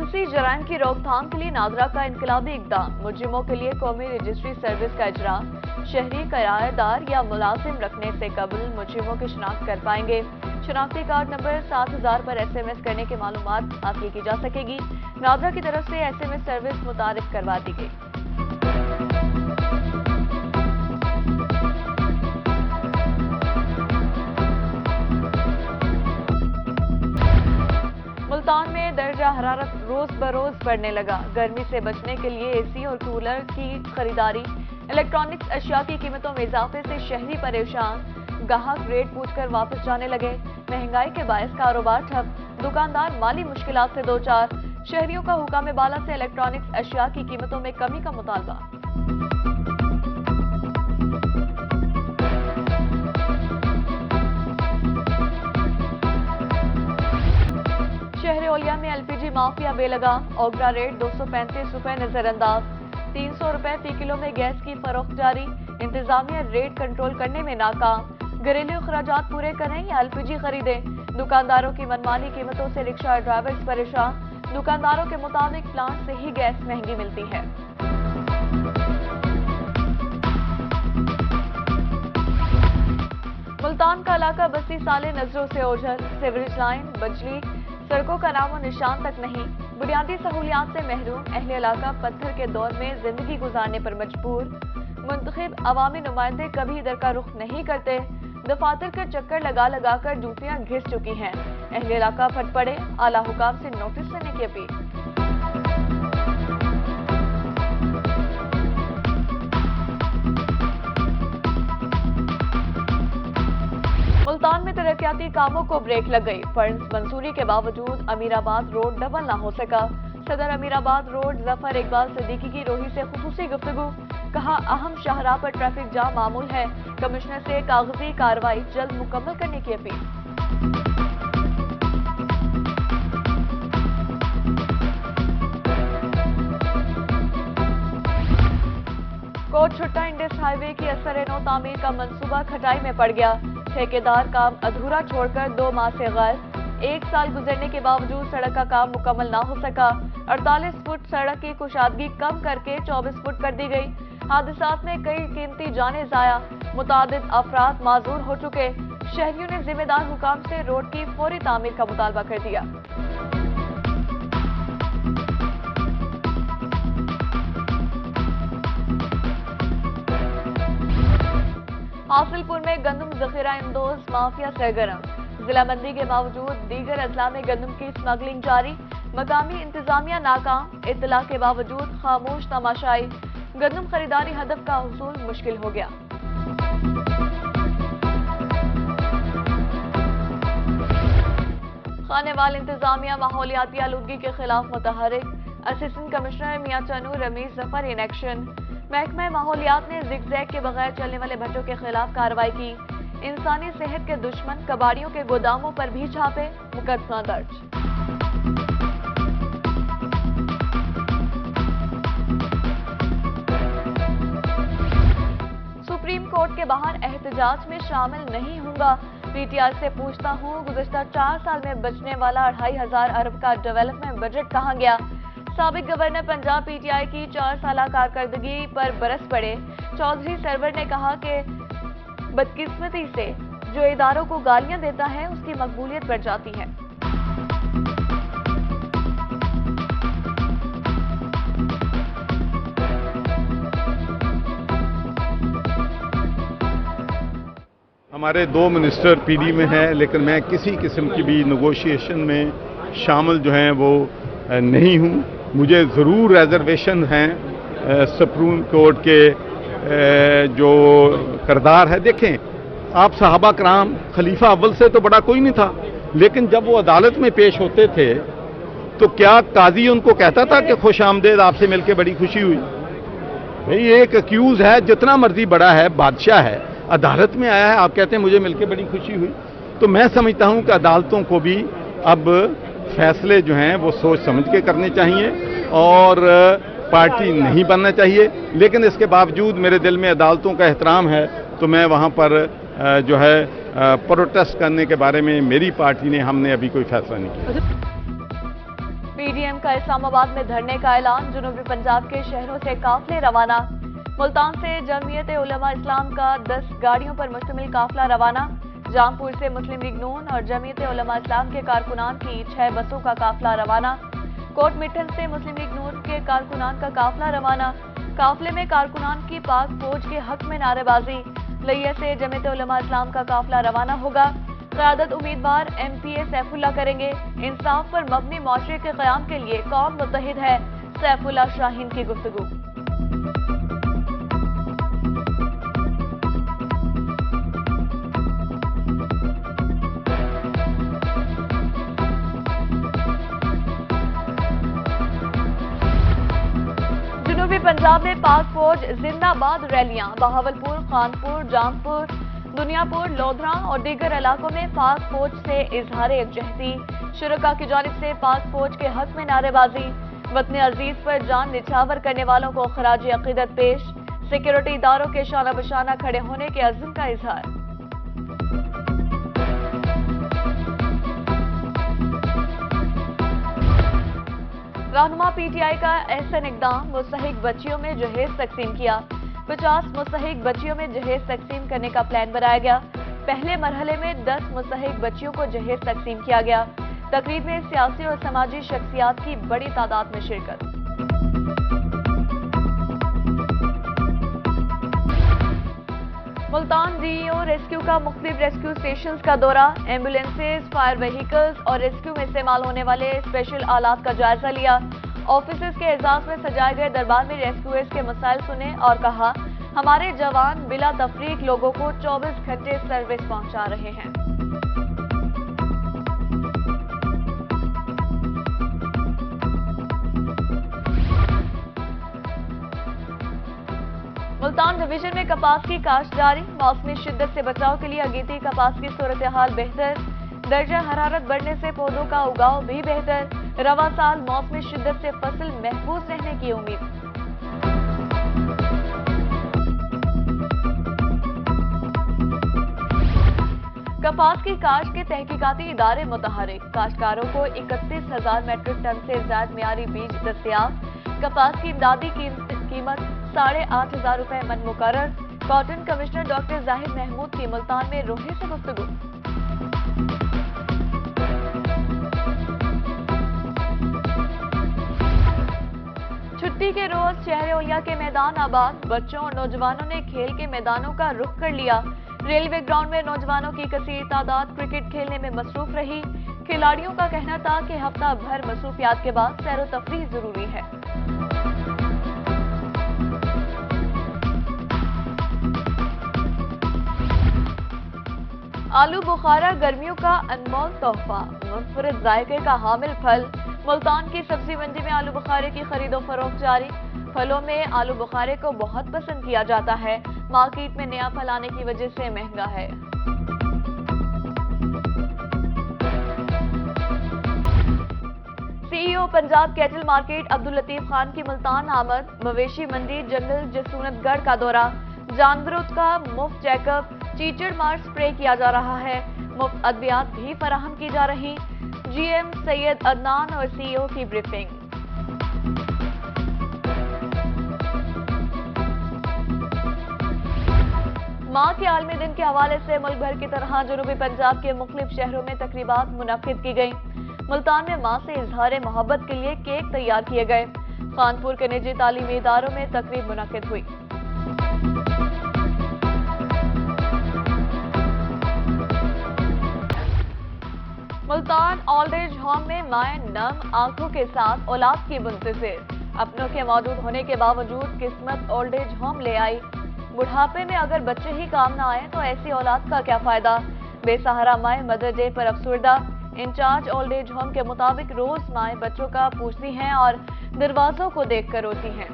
खसूसी जराइम की रोकथाम के लिए नादरा का इनकलाबी इक़दाम। मुजरिमों के लिए कौमी रजिस्ट्री सर्विस का इजरा। शहरी किराएदार या मुलाजिम रखने से कबल मुजरिमों की शिनाख्त कर पाएंगे। शनाख्ती कार्ड नंबर 7000 पर SMS करने की मालूमात हासिल की जा सकेगी। नादरा की तरफ से SMS सर्विस मुतारिफ करवा दी गई। मुल्तान में दर्जा हरारत रोज बरोज बढ़ने लगा। गर्मी से बचने के लिए AC और कूलर की खरीदारी। इलेक्ट्रॉनिक्स अशिया की कीमतों में इजाफे से शहरी परेशान। ग्राहक रेट पूछकर वापस जाने लगे। महंगाई के बायस कारोबार ठप। दुकानदार माली मुश्किलात से दो चार। शहरियों का हुकाम बाला से इलेक्ट्रॉनिक्स अशिया की कीमतों में कमी का मुतालबा। शहर ओलिया में LPG माफिया बेलगाम। ओगरा रेट 235 रुपए नजरअंदाज। 300 रुपए फी किलो में गैस की फरोख्त जारी। इंतजामिया रेट कंट्रोल करने में नाकाम। घरेलू अखराजात पूरे करें या LPG खरीदें। दुकानदारों की मनमानी कीमतों से रिक्शा ड्राइवर्स परेशान। दुकानदारों के मुताबिक प्लांट से ही गैस महंगी मिलती है। मुल्तान का इलाका बस्ती साले नजरों से ओझल। सीवरेज लाइन, बिजली, सड़कों का नामो निशान तक नहीं। बुनियादी सहूलियात से महरूम अहले इलाका पत्थर के दौर में जिंदगी गुजारने पर मजबूर। मुंतखब अवामी नुमाइंदे कभी इधर का रुख नहीं करते। दफातर का चक्कर लगा लगा कर जूतियां घिस चुकी हैं। अहले इलाका फट पड़े। आला हुकाम से नोटिस लेने की अपील। मुल्तान में तरक्याती कामों को ब्रेक लग गई। फंड्स मंजूरी के बावजूद अमीराबाद रोड डबल ना हो सका। सदर अमीराबाद रोड जफर इकबाल सिद्दीकी की रोही से खुसूसी गुफ्तगू। कहा, अहम शाहराह पर ट्रैफिक जाम मामूल है। कमिश्नर से कागजी कार्रवाई जल्द मुकम्मल करने की अपील। कोट छुट्टा इंडस हाईवे की असर-ए-नौ तामीर का मंसूबा खटाई में पड़ गया। ठेकेदार काम अधूरा छोड़कर 2 माह से गैर। 1 साल गुजरने के बावजूद सड़क का काम मुकम्मल ना हो सका। 48 फुट सड़क की कुशादगी कम करके 24 फुट कर दी गई। हादसात में कई कीमती जानें जाया। मुतादिद अफराद माजूर हो चुके। शहरियों ने जिम्मेदार हुकाम से रोड की फौरी तामीर का मुतालबा कर दिया। हासिलपुर में गंदम जखीरा इंदोज माफिया सरगर्म। जिला बंदी के बावजूद दीगर अजला में गंदम की स्मगलिंग जारी। मकामी इंतजामिया नाकाम। इत्तला के बावजूद खामोश तमाशाई। गंदम खरीदारी हदफ का हुसूल मुश्किल हो गया। खानेवाल इंतजामिया माहौलियाती आलूदगी के खिलाफ मुतहरिक। असिस्टेंट कमिश्नर मियां चनू रमीज जफर इन एक्शन। महकमा माहौलियात ने जिगजैग के बगैर चलने वाले भट्टों के खिलाफ कार्रवाई की। इंसानी सेहत के दुश्मन कबाड़ियों के गोदामों पर भी छापे। मुकदमा दर्ज। सुप्रीम कोर्ट के बाहर एहतजाज में शामिल नहीं होगा। PTI से पूछता हूँ, गुज़श्ता 4 साल में बचने वाला 2500 अरब का डेवलपमेंट बजट कहाँ गया। साबिक गवर्नर पंजाब PTI की 4 साला कारकर्दगी पर बरस पड़े। चौधरी सरवर ने कहा कि बदकिस्मती से जो इदारों को गालियां देता है उसकी मकबूलियत बढ़ जाती है। हमारे 2 मिनिस्टर PD में हैं, लेकिन मैं किसी किस्म की भी नेगोशिएशन में शामिल जो हैं वो नहीं हूँ। मुझे ज़रूर रिजर्वेशन हैं सुप्रीम कोर्ट के जो किरदार है। देखें, आप सहाबा कराम खलीफा अव्वल से तो बड़ा कोई नहीं था, लेकिन जब वो अदालत में पेश होते थे तो क्या काजी उनको कहता था कि खुश आमदेद, आपसे मिलकर बड़ी खुशी हुई। भाई एक अक्यूज है, जितना मर्जी बड़ा है, बादशाह है, अदालत में आया है, आप कहते हैं मुझे मिलकर बड़ी खुशी हुई। तो मैं समझता हूं कि अदालतों को भी अब फैसले जो हैं वो सोच समझ के करने चाहिए और पार्टी नहीं बनना चाहिए। लेकिन इसके बावजूद मेरे दिल में अदालतों का एहतराम है, तो मैं वहां पर जो है प्रोटेस्ट करने के बारे में मेरी पार्टी ने हमने अभी कोई फैसला नहीं किया। पीडीएम का इस्लामाबाद में धरने का ऐलान, जनूबी पंजाब के शहरों से काफिले रवाना। मुल्तान से जमीयत उलमा इस्लाम का 10 गाड़ियों पर मुश्तमिल काफिला रवाना। जामपुर से मुस्लिम लीग नून और जमीयत उलमा इस्लाम के कारकुनान की 6 बसों का काफिला रवाना। कोट मिठन से मुस्लिम लीग नून के कारकुनान का काफिला रवाना। काफिले में कारकुनान की पाक फौज के हक में नारेबाजी। लिया से जमीयत उलमा इस्लाम का काफिला रवाना होगा। क़यादत उम्मीदवार एमपीए सैफुल्लाह करेंगे। इंसाफ पर मबनी मुआशरे के क़याम के लिए कौम मुत्तहिद है, सैफुल्लाह शाहीन की गुफ्तगू। जनूबी पंजाब में पाक फौज जिंदाबाद रैलियां, बहावलपुर, खानपुर, जामपुर, दुनियापुर, लोधरा और दीगर इलाकों में पाक फौज से इजहार यकजहती। शुरका की जानिब से पाक फौज के हक में नारेबाजी। वतन अजीज पर जान निछावर करने वालों को खराज अकीदत पेश। सिक्योरिटी इदारों के शाना बशाना खड़े होने के अज़्म का इजहार। रहनुमा पीटीआई का एहसन इकदाम, मुस्तहिक बच्चियों में जहेज तकसीम किया। 50 मुस्तहिक बच्चियों में जहेज तकसीम करने का प्लान बनाया गया। पहले मरहले में 10 मुस्तहिक बच्चियों को जहेज तकसीम किया गया। तकरीब में सियासी और समाजी शख्सियात की बड़ी तादाद में शिरकत। मुल्तान डीईओ रेस्क्यू का मुख्तलिफ रेस्क्यू स्टेशंस का दौरा, एम्बुलेंसेज, फायर व्हीकल्स और रेस्क्यू में इस्तेमाल होने वाले स्पेशल आलात का जायजा लिया। ऑफिसर्स के एजाज में सजाए गए दरबार में रेस्क्यूअर्स के मसाइल सुने और कहा, हमारे जवान बिला तफरीक लोगों को 24 घंटे सर्विस पहुंचा रहे हैं। मुल्तान डिवीजन में कपास की काश्त जारी, मौसमी शिद्दत से बचाव के लिए अगेती कपास की सूरत हाल बेहतर। दर्जा हरारत बढ़ने से पौधों का उगाव भी बेहतर। रवा साल मौसमी शिद्दत से फसल महफूज रहने की उम्मीद। कपास की काश्त के तहकीकाती इदारे मुतहरिक, काश्तकारों को 31,000 मेट्रिक टन से ज्यादा मियारी बीज दस्तयाब। कपास की इमदादी कीमत 8,500 रुपए मन मुकर्रर। Cotton commissioner doctor Zahid Mahmood की मुल्तान में रोहे से गुफ्तगू। छुट्टी के रोज शहर ओलिया के मैदान आबाद, बच्चों और नौजवानों ने खेल के मैदानों का रुख कर लिया। रेलवे ग्राउंड में नौजवानों की कसीर तादाद क्रिकेट खेलने में मसरूफ रही। खिलाड़ियों का कहना था कि हफ्ता भर मसरूफियात के बाद सैर व तफरीह जरूरी है। आलू बुखारा गर्मियों का अनमोल तोहफा, मुनफरिद जायके का हामिल फल। मुल्तान की सब्जी मंडी में आलू बुखारे की खरीदो फरोख्त जारी। फलों में आलू बुखारे को बहुत पसंद किया जाता है। मार्केट में नया फल आने की वजह से महंगा है। CEO Punjab cattle market Abdul Latif Khan की मुल्तान आमद। मवेशी मंडी जंगल जसूनतगढ़ का दौरा। जानवरों का मुफ्त चेकअप, चीचड़ मार स्प्रे किया जा रहा है। मुफ्त अद्वियात भी फराहम की जा रही। जीएम सैयद अदनान और सीईओ की ब्रीफिंग। माँ के आलमी दिन के हवाले से मुल्क भर की तरह जनूबी पंजाब के मुख्तलिफ शहरों में तकरीबात मुनक्किद की गई। मुल्तान में माँ से इजहार मोहब्बत के लिए केक तैयार किए गए। खानपुर के निजी तालीमी इदारों में तकरीब मुनक्किद हुई। मुल्तान ओल्ड एज होम में माए नम आंखों के साथ औलाद की मुंतज़िर। अपनों के मौजूद होने के बावजूद किस्मत ओल्ड एज होम ले आई। बुढ़ापे में अगर बच्चे ही काम ना आए तो ऐसी औलाद का क्या फायदा। बेसहारा माए मदर डे पर अफसुर्दा। इंचार्ज ओल्ड एज होम के मुताबिक रोज माए बच्चों का पूछती हैं और दरवाजों को देखकर रोती हैं।